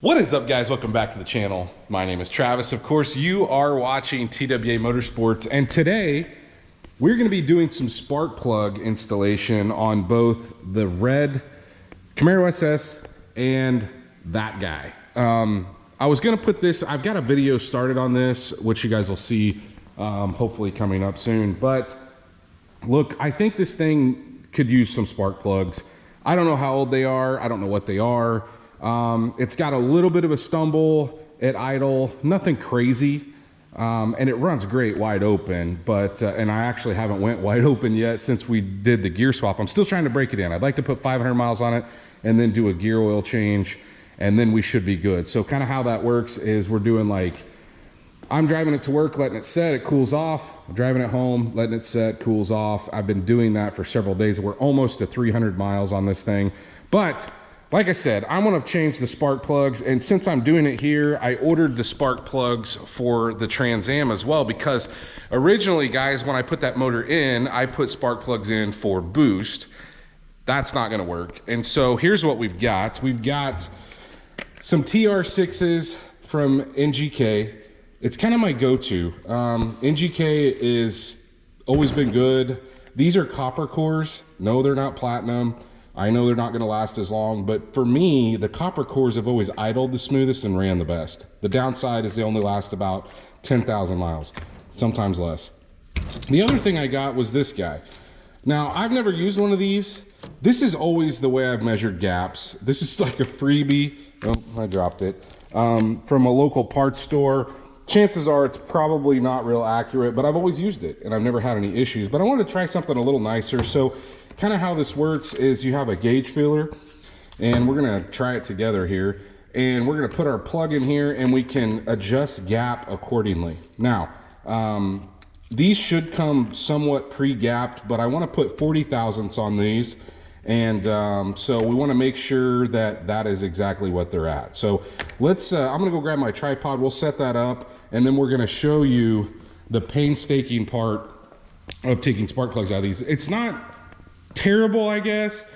What is up, guys? Welcome back to the channel. My name is Travis. Of course, you are watching TWA Motorsports, and today we're going to be doing some spark plug installation on both the red Camaro SS and that guy. I was going to put this, I've got a video started on this, which you guys will see hopefully coming up soon. But look, I think this thing could use some spark plugs. I don't know how old they are. I don't know what they are. It's got a little bit of a stumble at idle, nothing crazy, and it runs great wide open, but and I actually haven't went wide open yet since we did the gear swap. I'm still trying to break it in. I'd like to put 500 miles on it and then do a gear oil change, and then we should be good. So kind of how that works is we're doing like, I'm driving it to work, letting it set, it cools off. I'm driving it home, letting it set, cools off. I've been doing that for several days. We're almost to 300 miles on this thing, but like I said, I want to change the spark plugs, and since I'm doing it here, I ordered the spark plugs for the Trans Am as well, because originally, guys, when I put that motor in, I put spark plugs in for boost. That's not going to work. And so here's what we've got. We've got some TR6s from NGK. It's kind of my go-to. NGK is always been good. These are copper cores. No, they're not platinum. I know they're not going to last as long, but for me, the copper cores have always idled the smoothest and ran the best. The downside is they only last about 10,000 miles, sometimes less. The other thing I got was this guy. Now, I've never used one of these. This is always the way I've measured gaps. This is like a freebie. Oh, I dropped it. From a local parts store. Chances are it's probably not real accurate, but I've always used it and I've never had any issues. But I wanted to try something a little nicer. So kind of how this works is you have a gauge feeler, and we're going to try it together here, and we're going to put our plug in here and we can adjust gap accordingly. Now, these should come somewhat pre-gapped, but I want to put 40 thousandths on these, and so we want to make sure that that is exactly what they're at. So let's I'm going to go grab my tripod, we'll set that up, and then we're going to show you the painstaking part of taking spark plugs out of these. It's not terrible, I guess.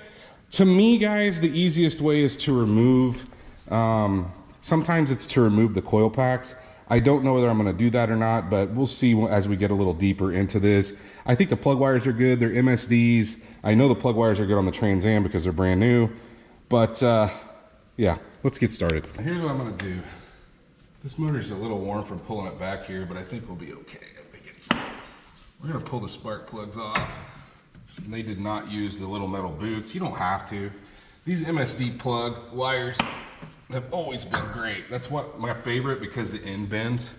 To me, guys, the easiest way is to remove, sometimes it's to remove the coil packs. I don't know whether I'm going to do that or not, but we'll see as we get a little deeper into this. I think the plug wires are good. They're MSDs. I know the plug wires are good on the Trans Am because they're brand new, but yeah, let's get started. Here's what I'm going to do. This motor's a little warm from pulling it back here, but I think we'll be okay. We're going to pull the spark plugs off. And they did not use the little metal boots. You don't have to. These MSD plug wires have always been great. That's what my favorite, because the end bends,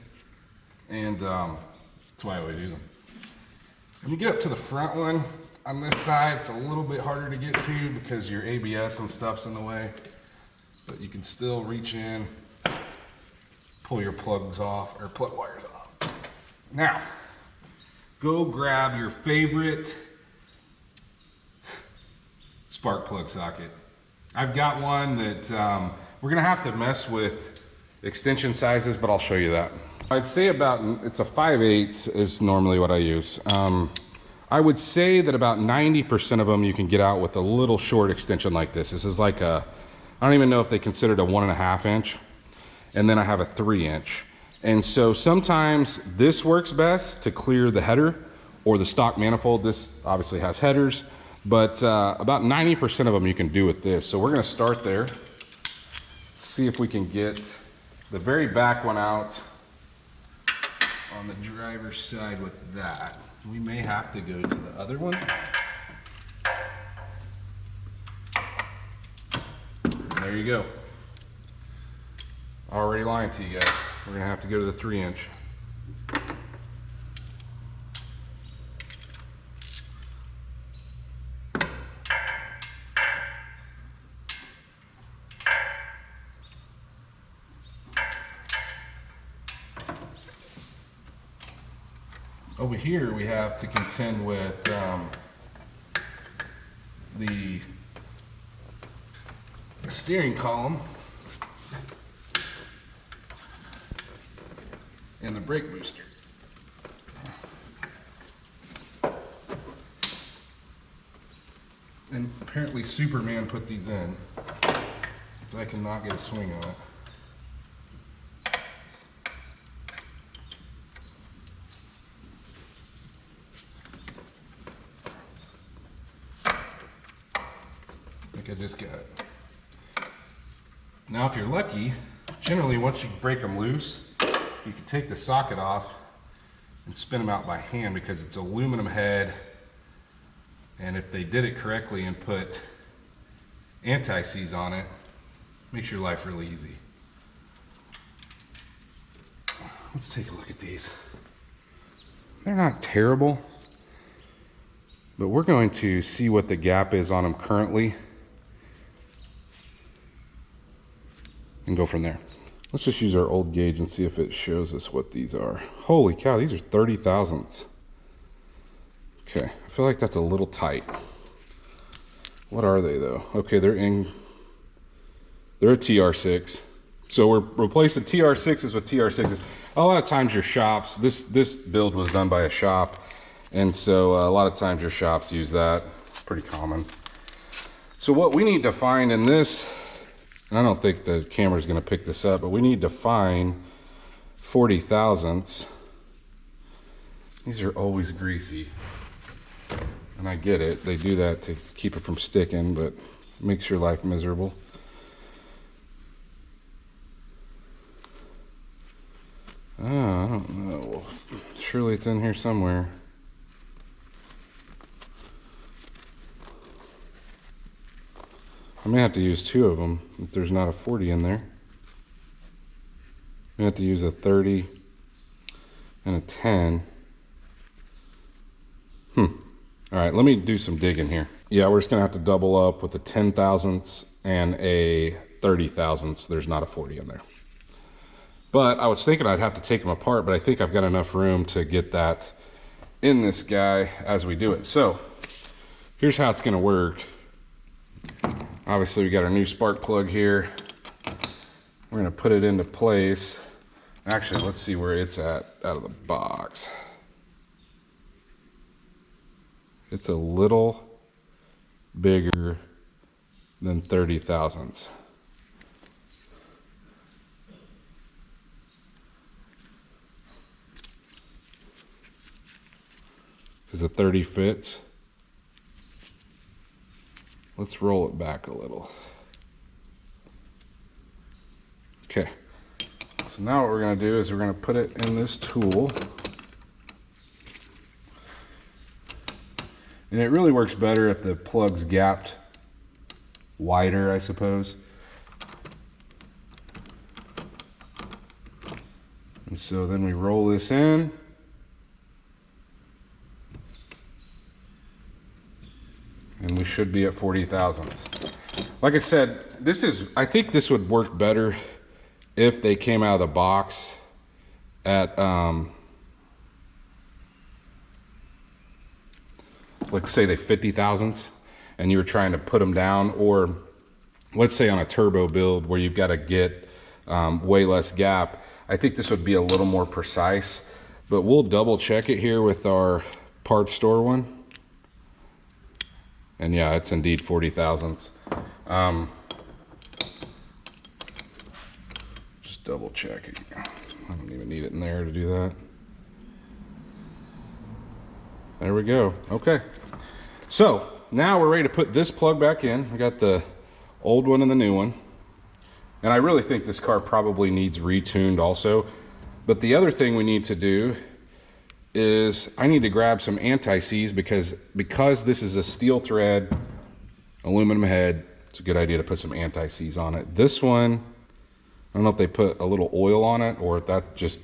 and that's why I always use them. When you get up to the front one on this side, it's a little bit harder to get to because your ABS and stuff's in the way, but you can still reach in, pull your plugs off, or plug wires off. Now, go grab your favorite spark plug socket. I've got one that we're gonna have to mess with extension sizes, but I'll show you that. I'd say about, it's a 5/8 is normally what I use. I would say that about 90% of them you can get out with a little short extension like this. This is like a, I don't even know if they consider it a 1.5 inch. And then I have a 3 inch. And so sometimes this works best to clear the header or the stock manifold. This obviously has headers, but about 90% of them you can do with this. So we're going to start there. See if we can get the very back one out on the driver's side with that. We may have to go to the other one. And there you go. Already lying to you guys. We're going to have to go to the 3 inch. Over here we have to contend with the steering column and the brake booster. And apparently Superman put these in, so I cannot get a swing on it. I just got it. Now if you're lucky, generally once you break them loose, you can take the socket off and spin them out by hand because it's aluminum head, and if they did it correctly and put anti-seize on it, makes your life really easy. Let's take a look at these. They're not terrible, but we're going to see what the gap is on them currently and go from there. Let's just use our old gauge and see if it shows us what these are. Holy cow, these are 30 thousandths. Okay, I feel like that's a little tight. What are they though? Okay, they're a TR6. So we're replacing TR6s with TR6s. A lot of times your shops, this build was done by a shop, and so a lot of times your shops use that. It's pretty common. So what we need to find in this, and I don't think the camera's gonna pick this up, but we need to find 40 thousandths. These are always greasy. And I get it, they do that to keep it from sticking, but it makes your life miserable. Oh, I don't know. Well, surely it's in here somewhere. I may have to use 2 of them if there's not a 40 in there. I have to use a 30 and a 10. All right, let me do some digging here. Yeah, we're just gonna have to double up with a 10 thousandths and a 30 thousandths. There's not a 40 in there. But I was thinking I'd have to take them apart, but I think I've got enough room to get that in this guy as we do it. So here's how it's gonna work. Obviously we got our new spark plug here. We're gonna put it into place. Actually, let's see where it's at out of the box. It's a little bigger than 30 thousandths. Because the 30 fits. Let's roll it back a little. Okay. So now what we're going to do is we're going to put it in this tool. And it really works better if the plug's gapped wider, I suppose. And so then we roll this in. And we should be at 40 thousandths. Like I said, I think this would work better if they came out of the box at, like say they 50 thousandths and you were trying to put them down, or let's say on a turbo build where you've got to get way less gap. I think this would be a little more precise, but we'll double check it here with our parts store one. And yeah, it's indeed 40 thousandths. Just double check it. I don't even need it in there to do that. There we go. Okay. So now we're ready to put this plug back in. I got the old one and the new one. And I really think this car probably needs retuned also. But the other thing we need to do is I need to grab some anti-seize because this is a steel thread, aluminum head, it's a good idea to put some anti-seize on it. This one, I don't know if they put a little oil on it or if that just,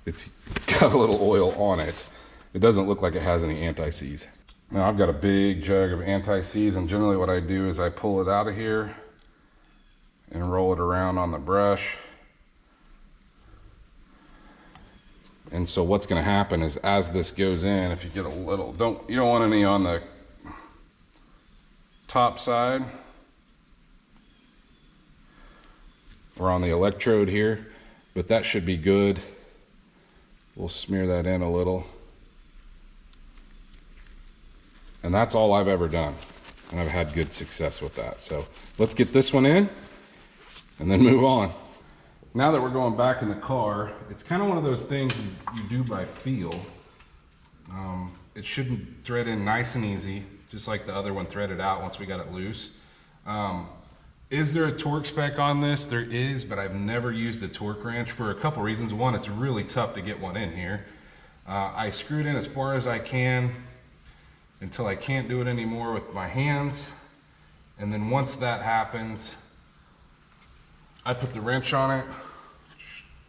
it's got a little oil on it. It doesn't look like it has any anti-seize. Now I've got a big jug of anti-seize, and generally what I do is I pull it out of here and roll it around on the brush. And so what's going to happen is as this goes in, if you get a little, you don't want any on the top side or on the electrode here, but that should be good. We'll smear that in a little. And that's all I've ever done. And I've had good success with that. So let's get this one in and then move on. Now that we're going back in the car, it's kind of one of those things you do by feel. It shouldn't thread in nice and easy, just like the other one threaded out once we got it loose. Is there a torque spec on this? There is, but I've never used a torque wrench for a couple reasons. One, it's really tough to get one in here. I screwed in as far as I can until I can't do it anymore with my hands. And then once that happens, I put the wrench on it.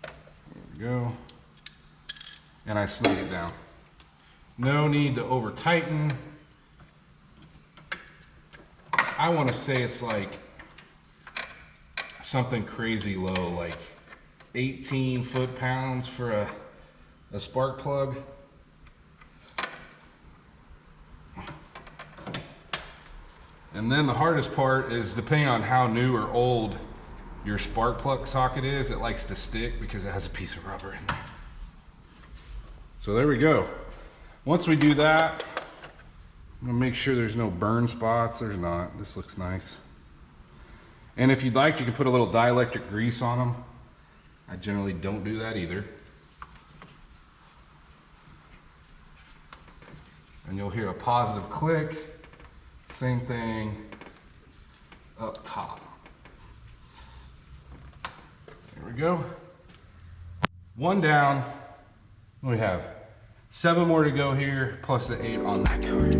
There we go. And I snug it down. No need to over tighten. I want to say it's like something crazy low, like 18 foot-pounds for a spark plug. And then the hardest part is, depending on how new or old your spark plug socket is, it likes to stick because it has a piece of rubber in there. So there we go. Once we do that, I'm gonna make sure there's no burn spots. There's not. This looks nice. And if you'd like, you can put a little dielectric grease on them. I generally don't do that either. And you'll hear a positive click. Same thing up top. There we go. One down. We have 7 more to go here, plus the 8 on that cover.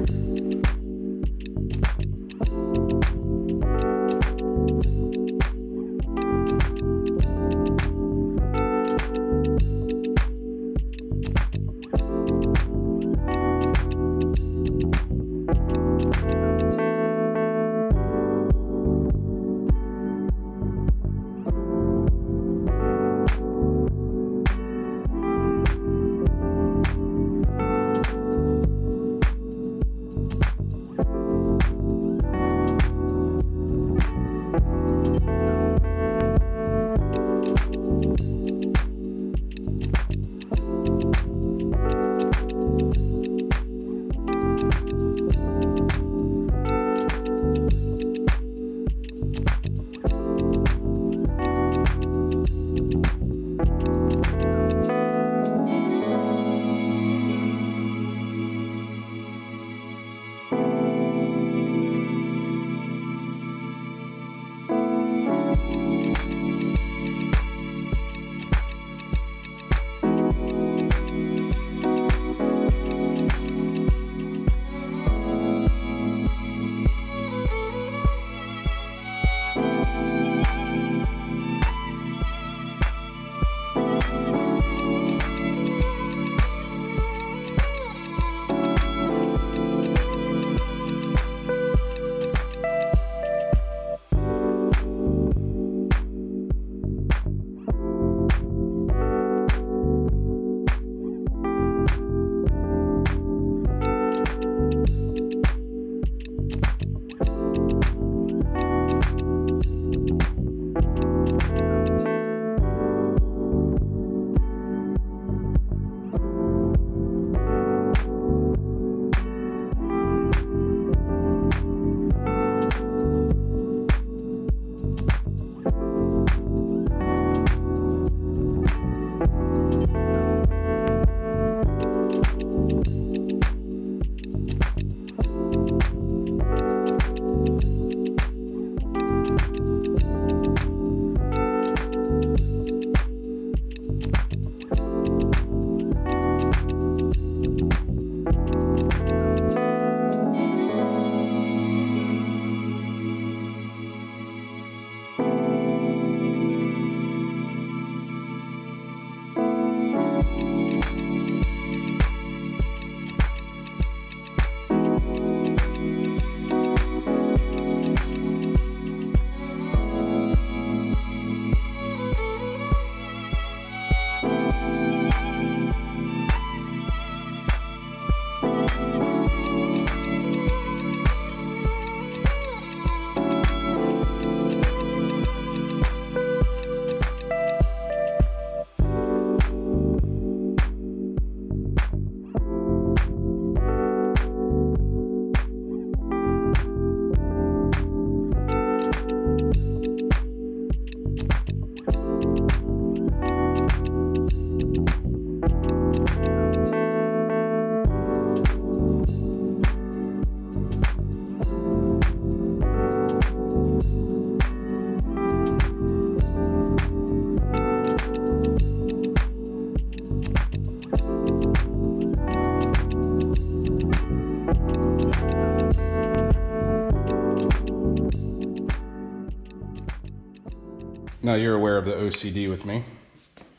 Now you're aware of the OCD with me,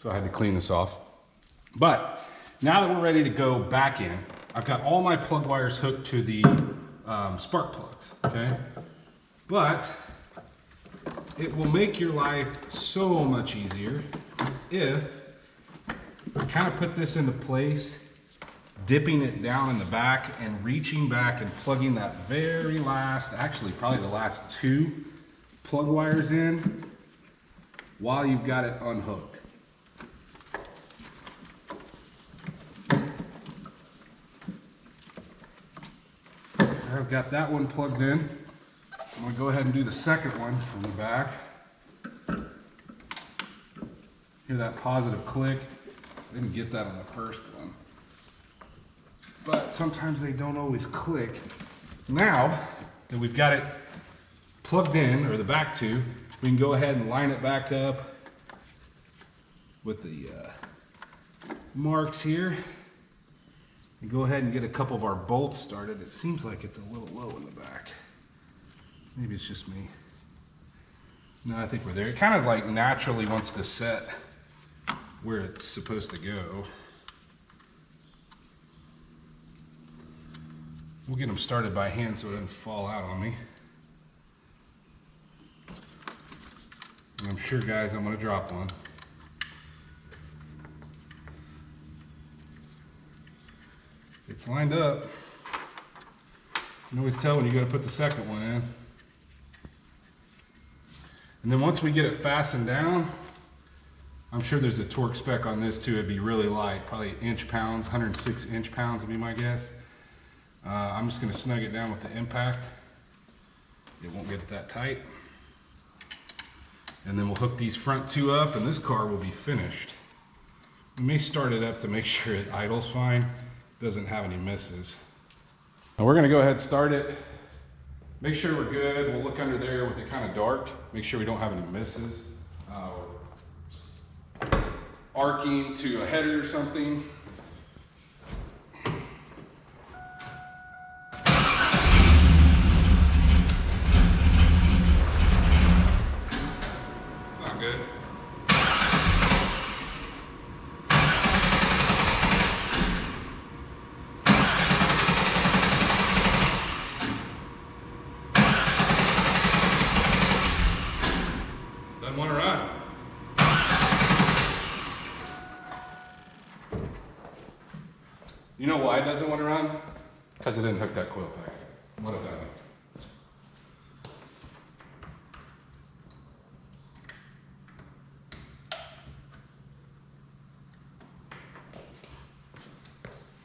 so I had to clean this off. But now that we're ready to go back in, I've got all my plug wires hooked to the spark plugs, okay? But it will make your life so much easier if you kind of put this into place, dipping it down in the back and reaching back and plugging that very last, actually probably the last 2 plug wires in while you've got it unhooked. I've got that one plugged in. I'm going to go ahead and do the second one from the back. Hear that positive click? I didn't get that on the first one. But sometimes they don't always click. Now that we've got it plugged in, or the back 2, we can go ahead and line it back up with the marks here. And go ahead and get a couple of our bolts started. It seems like it's a little low in the back. Maybe it's just me. No, I think we're there. It kind of like naturally wants to set where it's supposed to go. We'll get them started by hand so it doesn't fall out on me. And I'm sure, guys, I'm going to drop one. It's lined up. You can always tell when you got to put the second one in. And then once we get it fastened down, I'm sure there's a torque spec on this too. It'd be really light, probably inch-pounds, 106 inch-pounds would be my guess. I'm just going to snug it down with the impact. It won't get that tight. And then we'll hook these front 2 up and this car will be finished. We may start it up to make sure it idles fine, doesn't have any misses. Now we're going to go ahead and start it. Make sure we're good. We'll look under there with it kind of dark. Make sure we don't have any misses. Arcing to a header or something. It's not good. Doesn't want to run. You know why it doesn't want to run? Because it didn't hook that coil pack. What a dummy.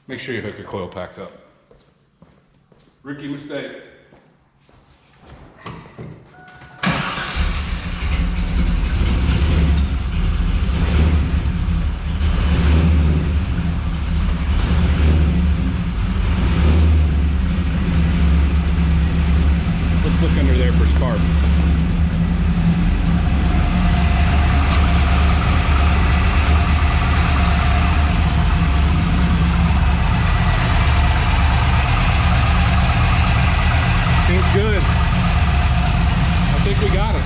Make sure you hook your coil packs up. Rookie mistake. Look under there for sparks. Seems good. I think we got it.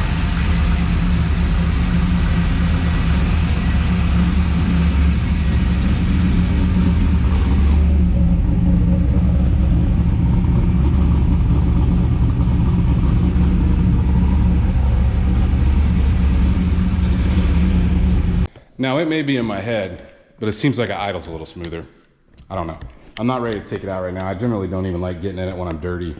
Now it may be in my head, but it seems like it idles a little smoother. I don't know. I'm not ready to take it out right now. I generally don't even like getting in it when I'm dirty,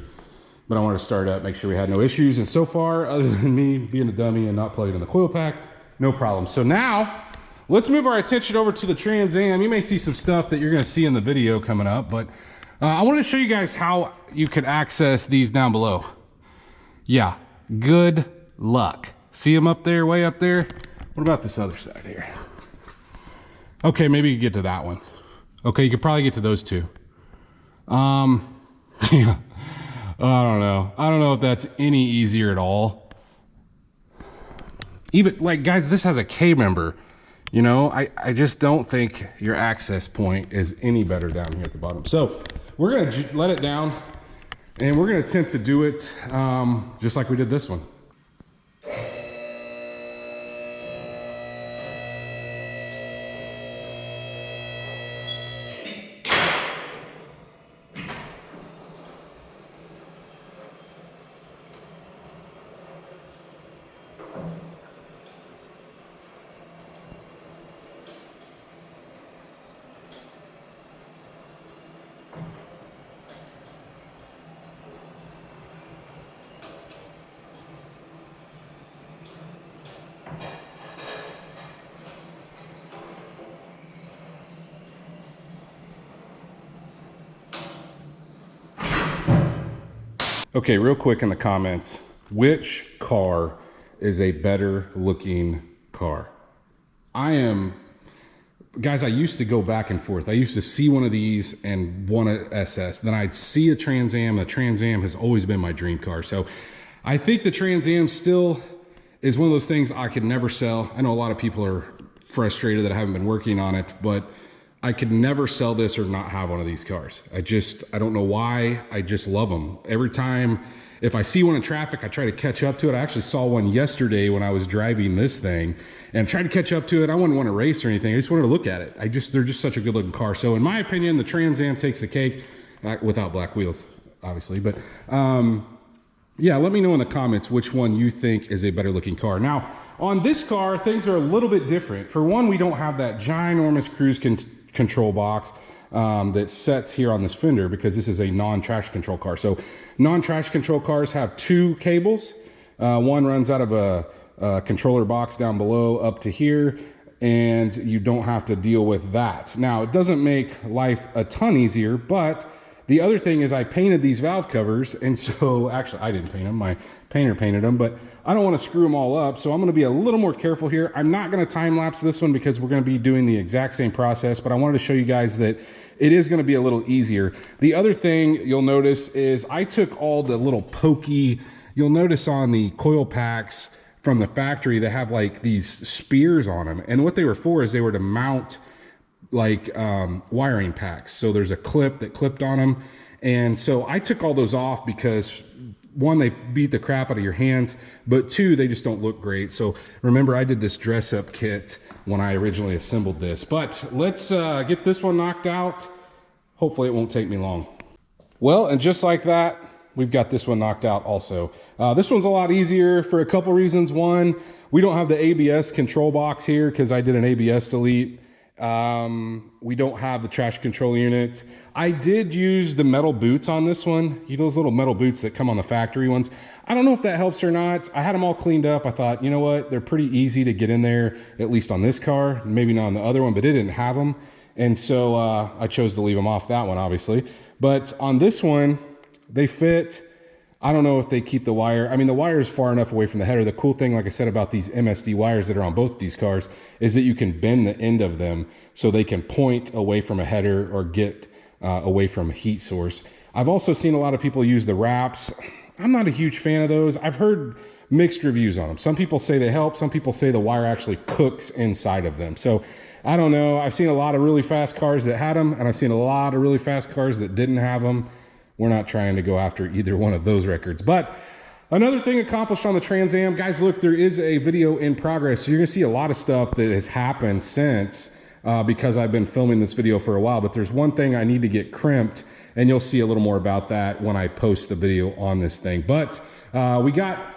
but I wanted to start up, make sure we had no issues. And so far, other than me being a dummy and not plugging in the coil pack, no problem. So now let's move our attention over to the Trans Am. You may see some stuff that you're gonna see in the video coming up, but I wanted to show you guys how you can access these down below. Yeah, good luck. See them up there, way up there? What about this other side here? Okay, maybe you can get to that one. Okay, you could probably get to those 2. Yeah, I don't know. I don't know if that's any easier at all. Even, like, guys, this has a K member. You know, I just don't think your access point is any better down here at the bottom. So we're gonna let it down and we're gonna attempt to do it just like we did this one. Okay, real quick in the comments, which car is a better looking car? Guys, I used to go back and forth. I used to see one of these and want a SS. Then I'd see a Trans Am. The Trans Am has always been my dream car. So I think the Trans Am still is one of those things I could never sell. I know a lot of people are frustrated that I haven't been working on it, but I could never sell this or not have one of these cars. I don't know why, I just love them. Every time, if I see one in traffic, I try to catch up to it. I actually saw one yesterday when I was driving this thing and tried to catch up to it. I wouldn't want to race or anything. I just wanted to look at it. They're just such a good looking car. So in my opinion, the Trans Am takes the cake, without black wheels, obviously. But yeah, let me know in the comments which one you think is a better looking car. Now, on this car, things are a little bit different. For one, we don't have that ginormous cruise control box that sets here on this fender because this is a non-traction control car. So non-traction control cars have two cables. One runs out of a controller box down below up to here, and you don't have to deal with that. Now, it doesn't make life a ton easier, but the other thing is I painted these valve covers, and so actually I didn't paint them, my painter painted them, but I don't want to screw them all up, so I'm going to be a little more careful here. I'm not going to time lapse this one because we're going to be doing the exact same process, but I wanted to show you guys that it is going to be a little easier. The other thing you'll notice is I took all the little pokey, you'll notice on the coil packs from the factory, they have like these spears on them, and what they were for is they were to mount like wiring packs. So there's a clip that clipped on them, and so I took all those off because one, they beat the crap out of your hands, but two, they just don't look great. So remember, I did this dress up kit when I originally assembled this, but let's get this one knocked out. Hopefully it won't take me long. Well, and just like that, we've got this one knocked out also. This one's a lot easier for a couple reasons. One, we don't have the ABS control box here because I did an ABS delete. We don't have the traction control unit. I did use the metal boots on this one. Those little metal boots that come on the factory ones. I don't know if that helps or not. I had them all cleaned up. I thought, you know what? They're pretty easy to get in there, at least on this car. Maybe not on the other one, but it didn't have them. And so I chose to leave them off that one, obviously. But on this one, they fit. I don't know if they keep the wire. I mean, the wire is far enough away from the header. The cool thing, like I said, about these MSD wires that are on both these cars is that you can bend the end of them so they can point away from a header or get away from a heat source. I've also seen a lot of people use the wraps. I'm not a huge fan of those. I've heard mixed reviews on them. Some people say they help. Some people say the wire actually cooks inside of them. So I don't know. I've seen a lot of really fast cars that had them, and I've seen a lot of really fast cars that didn't have them. We're not trying to go after either one of those records. But another thing accomplished on the Trans Am, guys, look, there is a video in progress. So you're gonna see a lot of stuff that has happened since because I've been filming this video for a while, but there's one thing I need to get crimped, and you'll see a little more about that when I post the video on this thing. But we got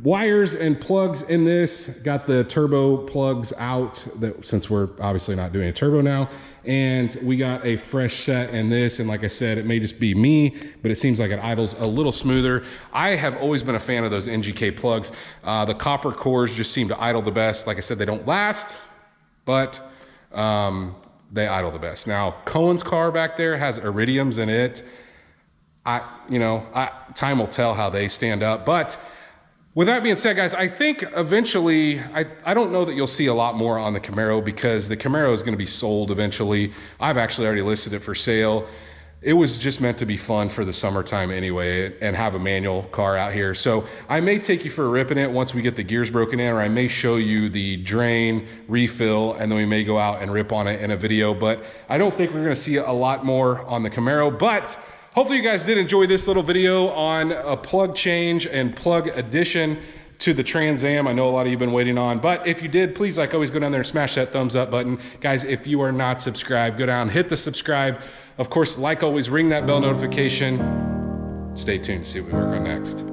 wires and plugs in this, got the turbo plugs out, since we're obviously not doing a turbo now, and we got a fresh set in this. And like I said, it may just be me, but it seems like it idles a little smoother. I have always been a fan of those NGK plugs. The copper cores just seem to idle the best. Like I said, they don't last, but they idle the best. Now, Cohen's car back there has iridiums in it. Time will tell how they stand up, but with that being said, guys, I think eventually, I don't know that you'll see a lot more on the Camaro because the Camaro is going to be sold eventually. I've actually already listed it for sale. It was just meant to be fun for the summertime anyway and have a manual car out here. So I may take you for a rip in it once we get the gears broken in, or I may show you the drain, refill, and then we may go out and rip on it in a video. But I don't think we're going to see a lot more on the Camaro. But hopefully you guys did enjoy this little video on a plug change and plug addition to the Trans Am. I know a lot of you have been waiting on, but if you did, please, like always, go down there and smash that thumbs up button. Guys, if you are not subscribed, go down, hit the subscribe. Of course, like always, ring that bell notification. Stay tuned to see what we work on next.